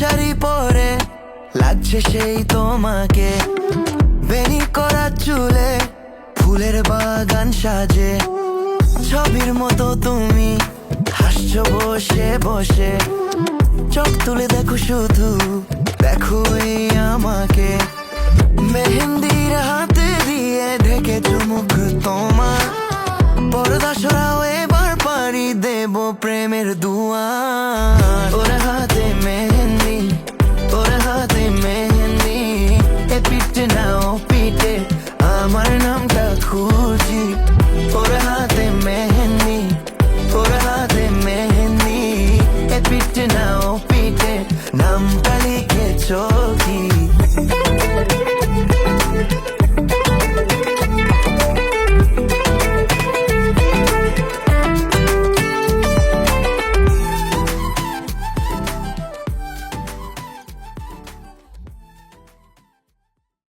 শাড়ি পরে লাগছে সেই তোমাকে, বেনি করা চুলে ফুলের বাগান সাজে। ছবির মতো তুমি হাসছো বসে বসে, চোখ তুলে দেখো শুধু, দেখো এই আমাকে। মেহেন্দির হাতে দিয়ে ঢেকে চুমুক তোমার, পর্দা সরাও এবার পাড়ি দেব প্রেমের দুয়ার।